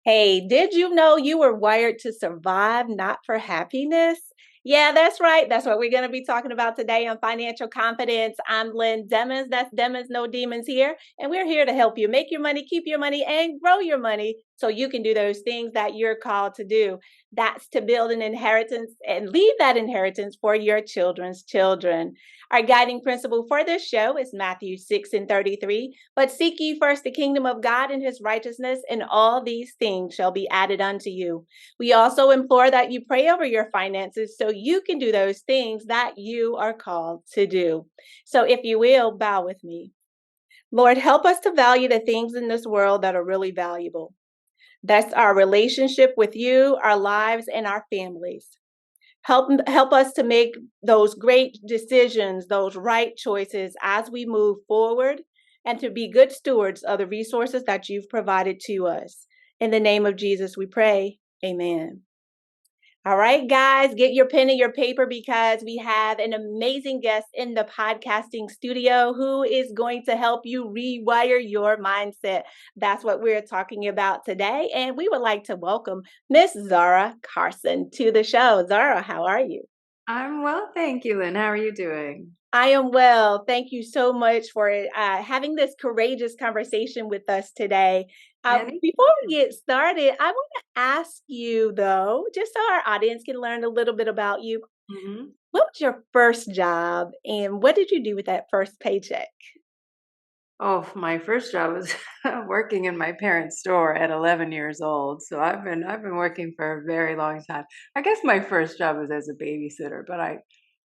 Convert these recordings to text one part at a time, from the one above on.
Hey, did you know you were wired to survive, not for happiness? Yeah, that's right. That's what we're going to be talking about today on financial confidence. I'm Lynn Demons. That's Demons, no demons here. And we're here to help you make your money, keep your money, and grow your money so you can do those things that you're called to do. That's to build an inheritance and leave that inheritance for your children's children. Our guiding principle for this show is Matthew 6 and 33. But seek ye first the kingdom of God and his righteousness, and all these things shall be added unto you. We also implore that you pray over your finances so you can do those things that you are called to do. So if you will, bow with me. Lord, help us to value the things in this world that are really valuable. That's our relationship with you, our lives, and our families. Help us to make those great decisions, those right choices as we move forward, and to be good stewards of the resources that you've provided to us. In the name of Jesus, we pray. Amen. All right, guys, get your pen and your paper because we have an amazing guest in the podcasting studio who is going to help you rewire your mindset. That's what we're talking about today. And we would like to welcome Miss Zarah Carson to the show. Zarah, how are you? I'm well, thank you, Lynn. How are you doing? I am well. Thank you so much for having this courageous conversation with us today. Before we Anytime. get started, I want to ask you, though, just so our audience can learn a little bit about you, hmm what was your first job and what did you do with that first paycheck? Oh, my first job was working in my parents' store at 11 years old. So I've been working for a very long time. I guess my first job was as a babysitter, but I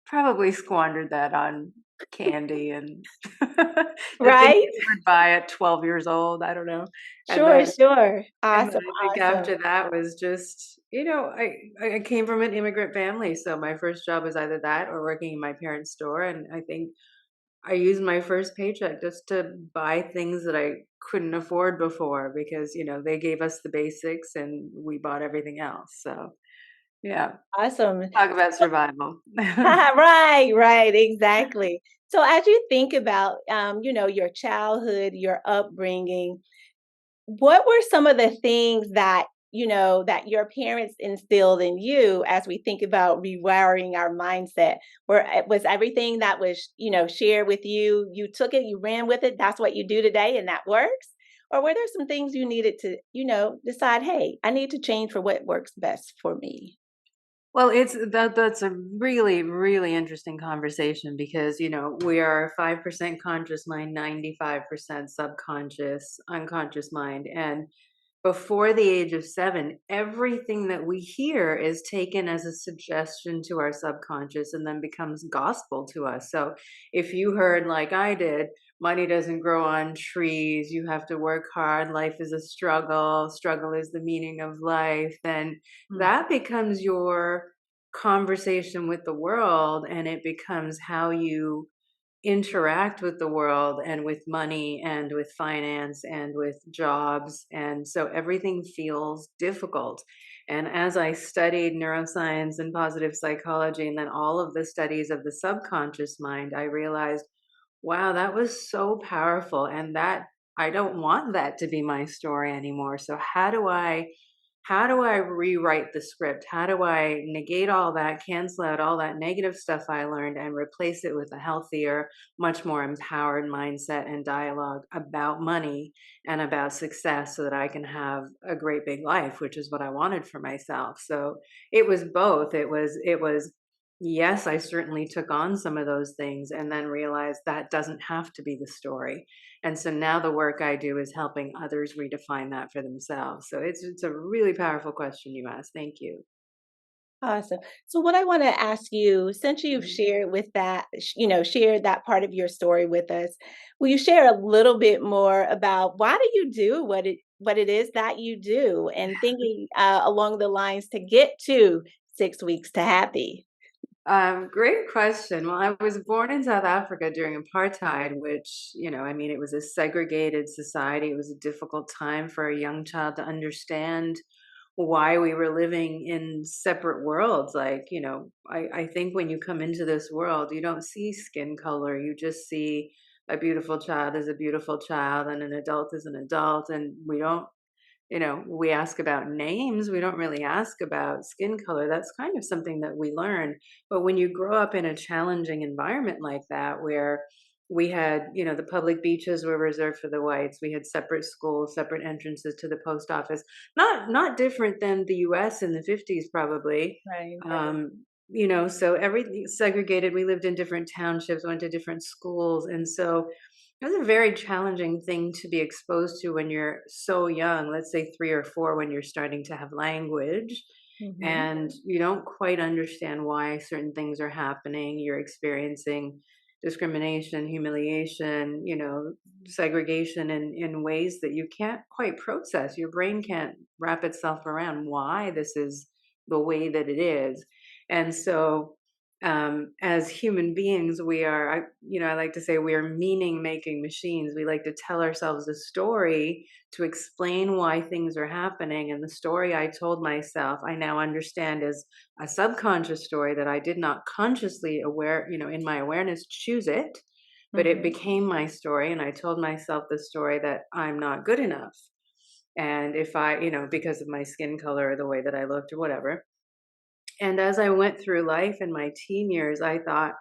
probably squandered that on candy and the things Right? you would buy at 12 years old. I don't know. And Sure, then sure. And then Awesome, I think awesome. after that was just, I came from an immigrant family, so my first job was either that or working in my parents' store, and I think I used my first paycheck just to buy things that I couldn't afford before because, they gave us the basics and we bought everything else. So, yeah, Awesome. talk about survival. Right, right, exactly. So as you think about, your childhood, your upbringing, what were some of the things that, that your parents instilled in you as we think about rewiring our mindset? Was everything that was, shared with you, you took it, you ran with it, that's what you do today and that works? Or were there some things you needed to, decide, hey, I need to change for what works best for me? Well, that's a really, really interesting conversation because, we are 5% conscious mind, 95% subconscious, unconscious mind. And before the age of 7, everything that we hear is taken as a suggestion to our subconscious and then becomes gospel to us. So if you heard, like I did, money doesn't grow on trees, you have to work hard, life is a struggle is the meaning of life, then that becomes your conversation with the world, and it becomes how you interact with the world and with money and with finance and with jobs. And so everything feels difficult. And as I studied neuroscience and positive psychology, and then all of the studies of the subconscious mind, I realized, wow, that was so powerful. And that I don't want that to be my story anymore. So how do I rewrite the script? How do I negate all that, cancel out all that negative stuff I learned, and replace it with a healthier, much more empowered mindset and dialogue about money and about success so that I can have a great big life, which is what I wanted for myself. So it was both. It was yes, I certainly took on some of those things and then realized that doesn't have to be the story. And so now the work I do is helping others redefine that for themselves. So it's a really powerful question you asked. Thank you. Awesome. So what I want to ask you, since you've Mhm. shared with that, shared that part of your story with us, will you share a little bit more about why do you do what it is that you do, and thinking along the lines to get to 6 weeks to happy? Great question. Well, I was born in South Africa during apartheid, which, I mean, it was a segregated society. It was a difficult time for a young child to understand why we were living in separate worlds. Like, I think when you come into this world, you don't see skin color. You just see a beautiful child as a beautiful child and an adult as an adult. And we don't we ask about names. We don't really ask about skin color. That's kind of something that we learn. But when you grow up in a challenging environment like that, where we had, the public beaches were reserved for the whites. We had separate schools, separate entrances to the post office. Not different than the U.S. in the 50s, probably. Right. So everything segregated. We lived in different townships, went to different schools, and so it was a very challenging thing to be exposed to when you're so young. Let's say 3 or 4, when you're starting to have language, Mhm. and you don't quite understand why certain things are happening. You're experiencing discrimination, humiliation, segregation in ways that you can't quite process. Your brain can't wrap itself around why this is the way that it is. And so, as human beings, I like to say we are meaning making machines. We like to tell ourselves a story to explain why things are happening. And the story I told myself, I now understand is a subconscious story that I did not consciously aware, in my awareness, choose it, but it Mhm. became my story. And I told myself the story that I'm not good enough. And if I, because of my skin color or the way that I looked or whatever. And as I went through life in my teen years, I thought,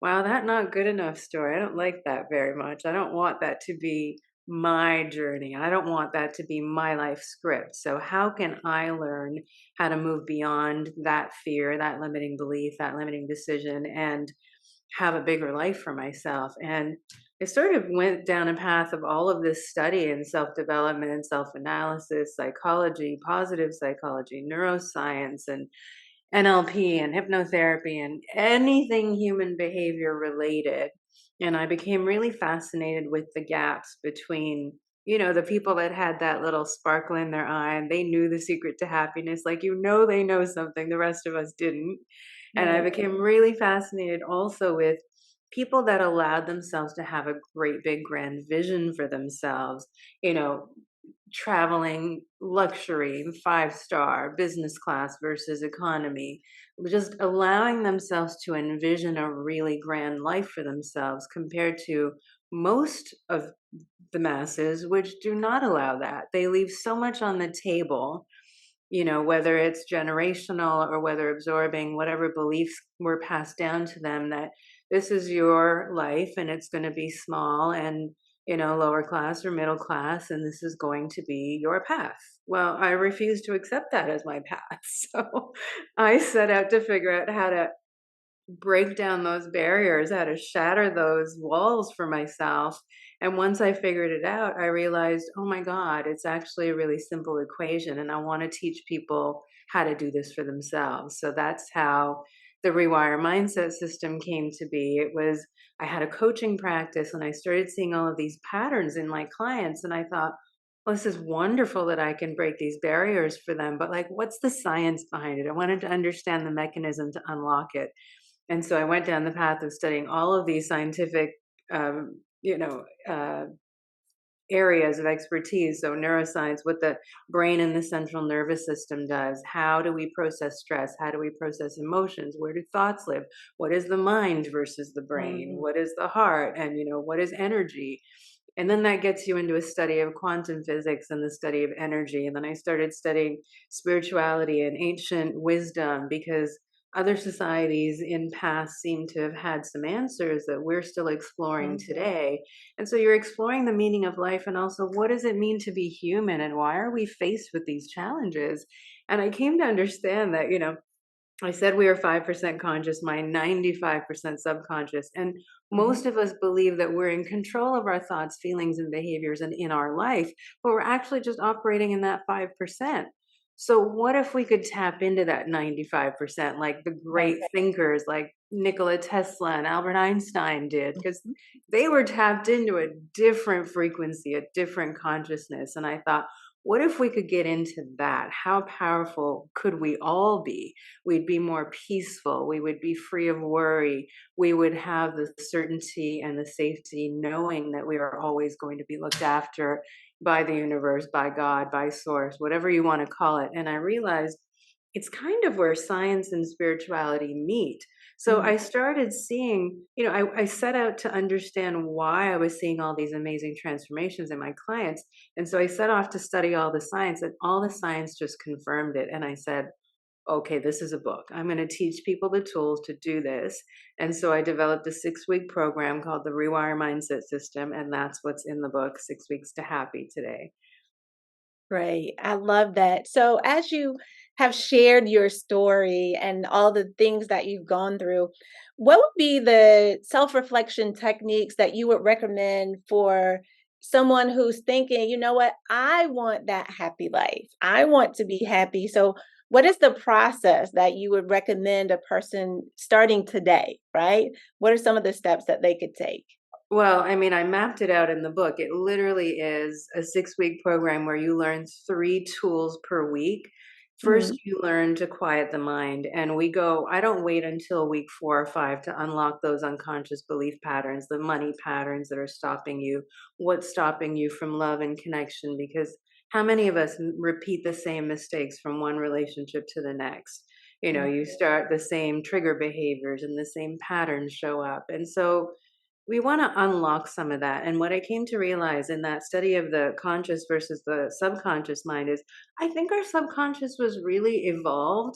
wow, that not good enough story. I don't like that very much. I don't want that to be my journey. I don't want that to be my life script. So, how can I learn how to move beyond that fear, that limiting belief, that limiting decision, and have a bigger life for myself? And I sort of went down a path of all of this study and self development, self analysis, psychology, positive psychology, neuroscience, and NLP and hypnotherapy and anything human behavior related. And I became really fascinated with the gaps between, the people that had that little sparkle in their eye and they knew the secret to happiness. Like, they know something, the rest of us didn't. And I Right. became really fascinated also with people that allowed themselves to have a great big grand vision for themselves, you know, traveling luxury, 5-star, business class versus economy, just allowing themselves to envision a really grand life for themselves compared to most of the masses, which do not allow that. They leave so much on the table, whether it's generational or whether absorbing whatever beliefs were passed down to them, that this is your life and it's going to be small and, lower class or middle class, and this is going to be your path. Well, I refuse to accept that as my path. So I set out to figure out how to break down those barriers, how to shatter those walls for myself. And once I figured it out, I realized, oh my God, it's actually a really simple equation. And I want to teach people how to do this for themselves. So that's how the Rewire Mindset System came to be. I had a coaching practice and I started seeing all of these patterns in my clients. And I thought, well, this is wonderful that I can break these barriers for them. But, like, what's the science behind it? I wanted to understand the mechanism to unlock it. And so I went down the path of studying all of these scientific, um, you know, uh, areas of expertise. So neuroscience, what the brain and the central nervous system does. How do we process stress? How do we process emotions? Where do thoughts live? What is the mind versus the brain? Mhm. What is the heart? And, what is energy? And then that gets you into a study of quantum physics and the study of energy. And then I started studying spirituality and ancient wisdom because other societies in past seem to have had some answers that we're still exploring Mhm. today. And so you're exploring the meaning of life and also what does it mean to be human and why are we faced with these challenges? And I came to understand that, I said we are 5% conscious, my 95% subconscious. And Mhm. most of us believe that we're in control of our thoughts, feelings, and behaviors and in our life, but we're actually just operating in that 5%. So, what if we could tap into that 95%, like the Right. great thinkers like Nikola Tesla and Albert Einstein did? Because Mhm. they were tapped into a different frequency, a different consciousness. And I thought, what if we could get into that? How powerful could we all be? We'd be more peaceful. We would be free of worry. We would have the certainty and the safety knowing that we are always going to be looked after by the universe, by God, by source, whatever you want to call it. And I realized it's kind of where science and spirituality meet. So Mm, I started seeing, I set out to understand why I was seeing all these amazing transformations in my clients. And so I set off to study all the science, and all the science just confirmed it. And I said, okay, this is a book. I'm going to teach people the tools to do this. And so I developed a 6-week program called the Rewire Mindset System. And that's what's in the book, 6 Weeks to Happy Today. great. I love that. So, as you have shared your story and all the things that you've gone through, what would be the self reflection techniques that you would recommend for someone who's thinking, you know what, I want that happy life? I want to be happy. So, what is the process that you would recommend a person starting today, right? What are some of the steps that they could take? Well, I mean, I mapped it out in the book. It literally is a 6-week program where you learn 3 tools per week. First, Mhm. you learn to quiet the mind. And I don't wait until week 4 or 5 to unlock those unconscious belief patterns, the money patterns that are stopping you, what's stopping you from love and connection. Because how many of us repeat the same mistakes from one relationship to the next? You start the same trigger behaviors and the same patterns show up. And so, we want to unlock some of that. And what I came to realize in that study of the conscious versus the subconscious mind is I think our subconscious was really evolved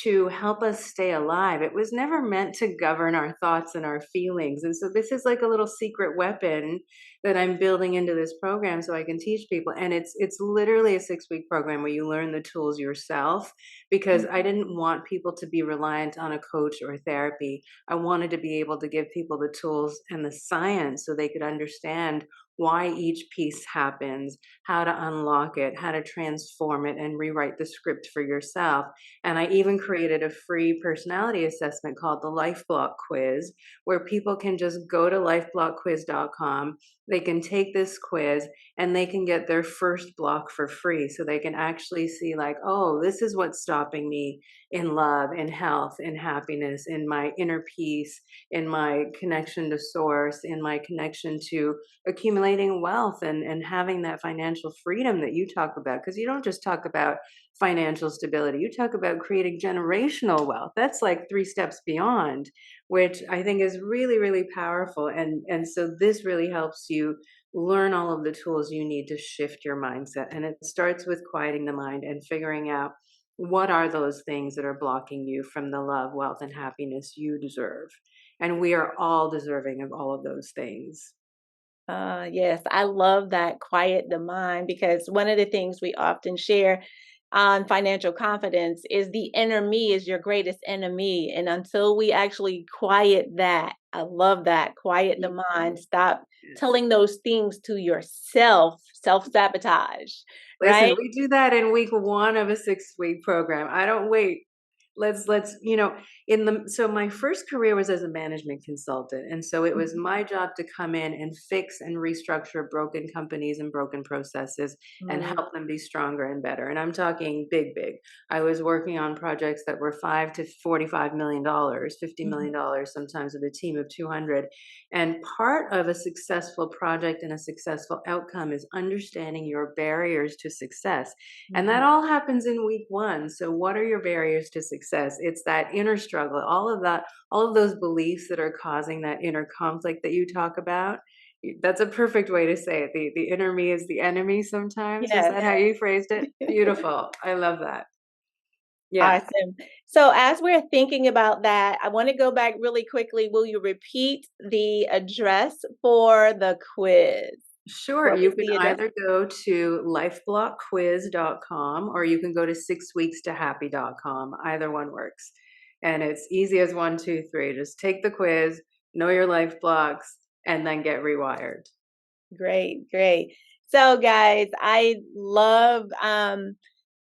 to help us stay alive. It was never meant to govern our thoughts and our feelings. And so this is like a little secret weapon that I'm building into this program so I can teach people. And it's literally a 6-week program where you learn the tools yourself, because I didn't want people to be reliant on a coach or therapy. I wanted to be able to give people the tools and the science so they could understand why each piece happens, how to unlock it, how to transform it, and rewrite the script for yourself. And I even created a free personality assessment called the Life Block Quiz, where people can just go to lifeblockquiz.com. They can take this quiz and they can get their first block for free. So they can actually see, like, oh, this is what's stopping me in love, in health, in happiness, in my inner peace, in my connection to source, in my connection to accumulating wealth and having that financial freedom that you talk about. Because you don't just talk about financial stability, you talk about creating generational wealth. That's like 3 steps beyond, which I think is really, really powerful. And so this really helps you learn all of the tools you need to shift your mindset. And it starts with quieting the mind and figuring out what are those things that are blocking you from the love, wealth, and happiness you deserve. And we are all deserving of all of those things. Yes, I love that quiet the mind because one of the things we often share on financial confidence is the inner me is your greatest enemy. And until we actually quiet that, I love that, quiet the mind, stop Yes. telling those things to yourself, self sabotage, Listen, right? we do that in week 1 of a 6-week program. I don't wait. Let's in the so my first career was as a management consultant, and so it was Mhm. my job to come in and fix and restructure broken companies and broken processes and Mm, help them be stronger and better. And I'm talking big, big. I was working on projects that were 5 to $45 million, $50 mhm, million, sometimes with a team of 200. And part of a successful project and a successful outcome is understanding your barriers to success. And mhm. that all happens in week 1. So what are your barriers to success? It's that inner struggle, all of that, all of those beliefs that are causing that inner conflict that you talk about. That's a perfect way to say it. The inner me is the enemy sometimes. Is Yes. that how you phrased it? Beautiful. I love that. Yeah. Awesome. So as we're thinking about that, I want to go back really quickly. Will you repeat the address for the quiz? Sure. What You was can the address? either go to lifeblockquiz.com or you can go to 6weekstohappy.com. Either one works. And it's easy as 1, 2, 3. Just take the quiz, know your life blocks, and then get rewired. Great, great. So guys, I love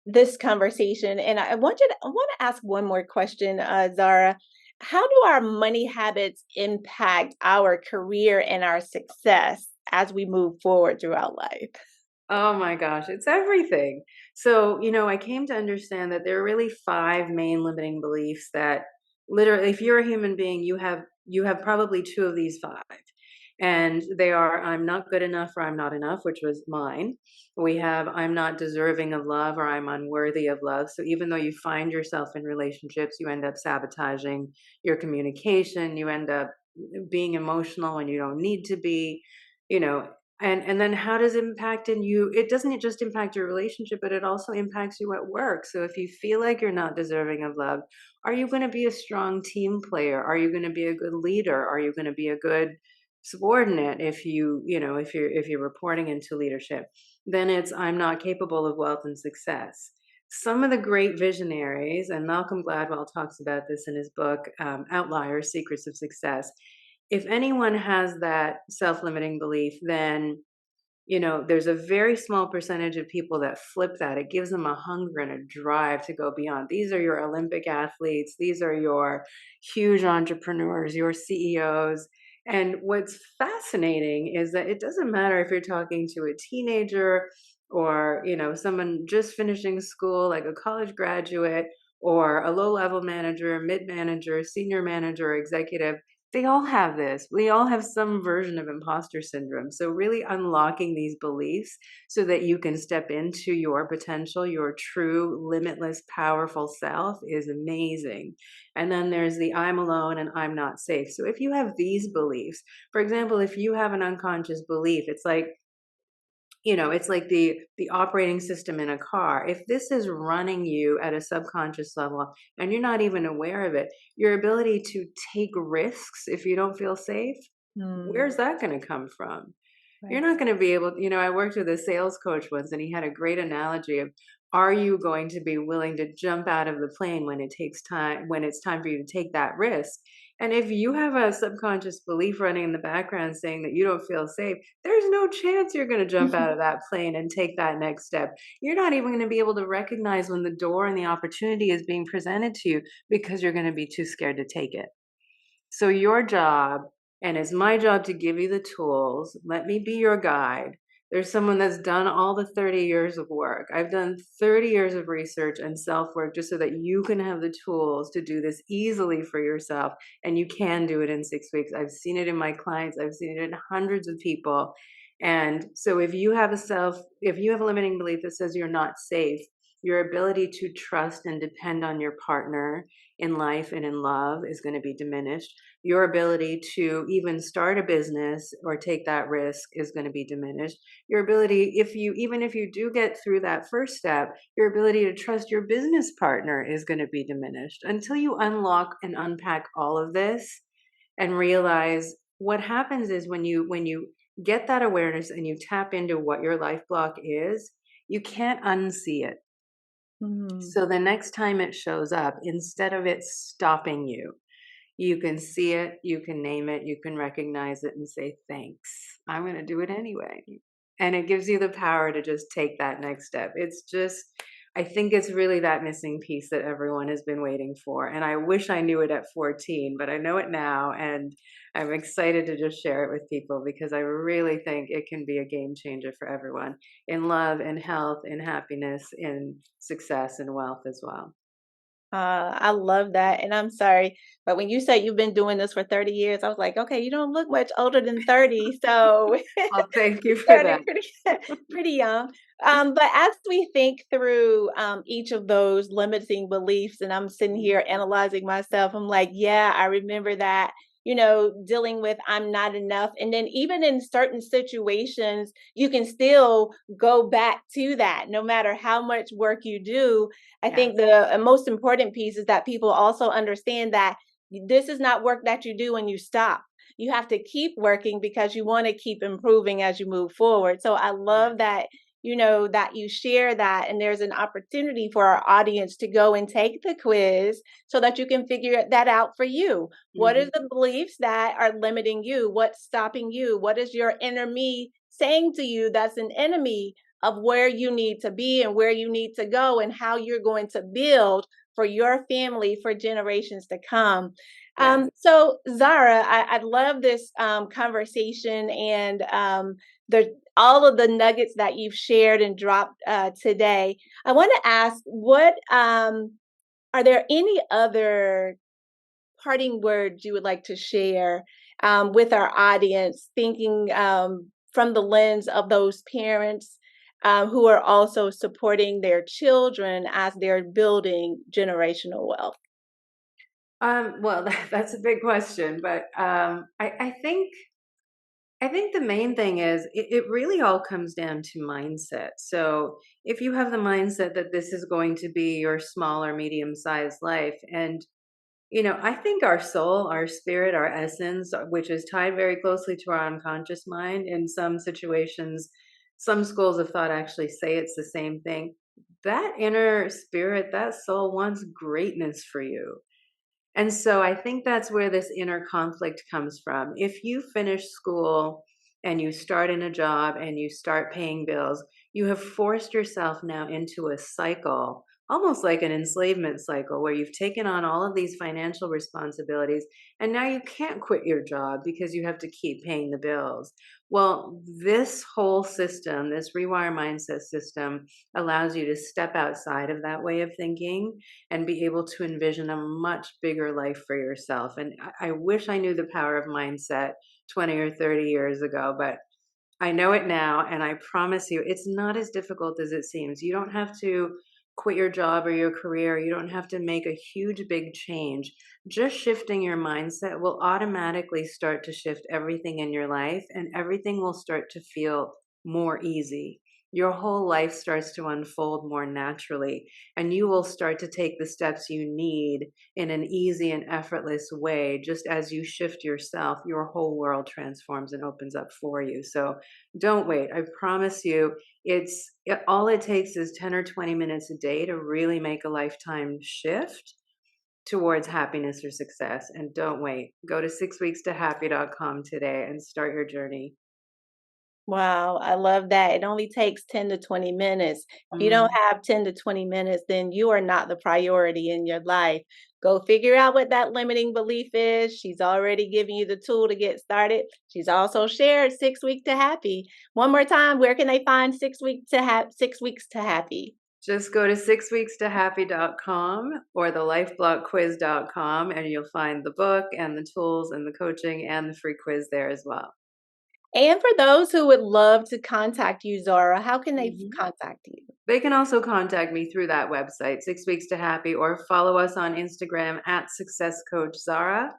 this conversation and I want to ask one more question, Zara. How do our money habits impact our career and our success as we move forward throughout life? Oh my gosh, it's everything. So, I came to understand that there are really 5 main limiting beliefs that literally, if you're a human being, you have probably 2 of these 5. And they are, I'm not good enough or I'm not enough, which was mine. We have, I'm not deserving of love or I'm unworthy of love. So even though you find yourself in relationships, you end up sabotaging your communication, you end up being emotional when you don't need to be, you know. And then how does it impact in you? It doesn't just impact your relationship, but it also impacts you at work. So if you feel like you're not deserving of love, are you going to be a strong team player? Are you going to be a good leader? Are you going to be a good subordinate? If you're reporting into leadership, then it's, I'm not capable of wealth and success. Some of the great visionaries, and Malcolm Gladwell talks about this in his book, Outliers: Secrets of Success. If anyone has that self-limiting belief, then there's a very small percentage of people that flip that. It gives them a hunger and a drive to go beyond. These are your Olympic athletes. These are your huge entrepreneurs, your CEOs. And what's fascinating is that it doesn't matter if you're talking to a teenager or, someone just finishing school, like a college graduate, or a low-level manager, mid-manager, senior manager, or executive. They all have this. We all have some version of imposter syndrome. So really unlocking these beliefs so that you can step into your potential, your true, limitless, powerful self is amazing. And then there's the I'm alone and I'm not safe. So if you have these beliefs, for example, if you have an unconscious belief, it's like the operating system in a car. If this is running you at a subconscious level and you're not even aware of it, your ability to take risks if you don't feel safe, Mm, where's that going to come from? You're right. not going to be able, I worked with a sales coach once and he had a great analogy of, are you going to be willing to jump out of the plane when it takes time, when it's time for you to take that risk? And if you have a subconscious belief running in the background saying that you don't feel safe, there's no chance you're going to jump out of that plane and take that next step. You're not even going to be able to recognize when the door and the opportunity is being presented to you because you're going to be too scared to take it. So your job, and it's my job to give you the tools, let me be your guide. There's someone that's done all the 30 years of work. I've done 30 years of research and self-work just so that you can have the tools to do this easily for yourself. And you can do it in 6 weeks. I've seen it in my clients. I've seen it in hundreds of people. And so if you have a limiting belief that says you're not safe, your ability to trust and depend on your partner in life and in love is going to be diminished. Your ability to even start a business or take that risk is going to be diminished. Your ability, even if you do get through that first step, your ability to trust your business partner is going to be diminished until you unlock and unpack all of this and realize what happens is when you get that awareness and you tap into what your life block is, you can't unsee it. Mm, So the next time it shows up, instead of it stopping you can see it, you can name it, you can recognize it and say, thanks. I'm going to do it anyway. And it gives you the power to just take that next step. I think it's really that missing piece that everyone has been waiting for. And I wish I knew it at 14, but I know it now. And I'm excited to just share it with people because I really think it can be a game changer for everyone in love, in health, in happiness, in success, and wealth as well. I love that, and I'm sorry, but when you said you've been doing this for 30 years, I was like, "Okay, you don't look much older than 30, so Well, thank you you for started that. pretty pretty young." But as we think through, each of those limiting beliefs, and I'm sitting here analyzing myself, I'm like, "Yeah, I remember that," dealing with "I'm not enough," and then even in certain situations, you can still go back to that no matter how much work you do. I think Yes. the most important piece is that people also understand that this is not work that you do and you stop. You have to keep working because you want to keep improving as you move forward. So I Yeah. love that, that you share that. And there's an opportunity for our audience to go and take the quiz so that you can figure that out for you. What is Mhm. the beliefs that are limiting you? What's stopping you? What is your inner me saying to you that's an enemy of where you need to be and where you need to go and how you're going to build for your family for generations to come. Yes. So Zara, I love this conversation and the all of the nuggets that you've shared and dropped today. I want to ask, what are there any other parting words you would like to share with our audience, thinking from the lens of those parents who are also supporting their children as they're building generational wealth? Well, that's a big question, but I think the main thing is it really all comes down to mindset. So if you have the mindset that this is going to be your small or medium sized life, and I think our soul, our spirit, our essence, which is tied very closely to our unconscious mind, in some situations, some schools of thought actually say it's the same thing. That inner spirit, that soul wants greatness for you. And so I think that's where this inner conflict comes from. If you finish school and you start in a job and you start paying bills, you have forced yourself now into a cycle, almost like an enslavement cycle, where you've taken on all of these financial responsibilities and now you can't quit your job because you have to keep paying the bills. Well, this whole system, this rewire mindset system, allows you to step outside of that way of thinking and be able to envision a much bigger life for yourself. And I wish I knew the power of mindset 20 or 30 years ago, but I know it now. And I promise you, it's not as difficult as it seems. You don't have to quit your job or your career. You don't have to make a huge, big change. Just shifting your mindset will automatically start to shift everything in your life, and everything will start to feel more easy. Your whole life starts to unfold more naturally, and you will start to take the steps you need in an easy and effortless way. Just as you shift yourself, your whole world transforms and opens up for you. So don't wait. I promise you, all it takes is 10 or 20 minutes a day to really make a lifetime shift towards happiness or success. And don't wait. Go to 6weekstohappy.com today and start your journey. Wow, I love that. It only takes 10 to 20 minutes. If you don't Mhm. have 10 to 20 minutes, then you are not the priority in your life. Go figure out what that limiting belief is. She's already given you the tool to get started. She's also shared 6 weeks to happy. One more time, where can they find 6 weeks to happy? Just go to 6weekstohappy.com or the lifeblockquiz.com, and you'll find the book and the tools and the coaching and the free quiz there as well. And for those who would love to contact you, Zara, how can they Mhm. contact you? They can also contact me through that website, 6weekstohappy, or follow us on Instagram at Success Coach Zara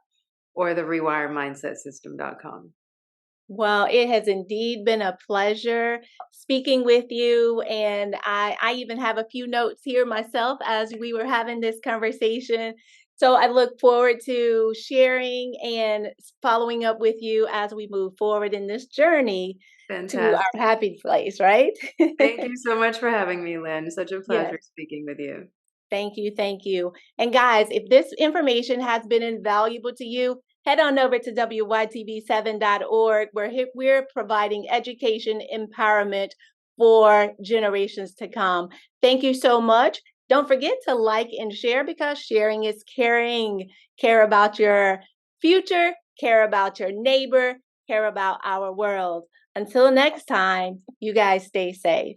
or the rewiremindset system.com. Well, it has indeed been a pleasure speaking with you. And I even have a few notes here myself as we were having this conversation. So I look forward to sharing and following up with you as we move forward in this journey to Fantastic. our happy place, right? Thank you so much for having me, Lynn. Such a pleasure Yes. speaking with you. Thank you. Thank you. And guys, if this information has been invaluable to you, head on over to wytv7.org, where we're providing education empowerment for generations to come. Thank you so much. Don't forget to like and share, because sharing is caring. Care about your future, care about your neighbor, care about our world. Until next time, you guys stay safe.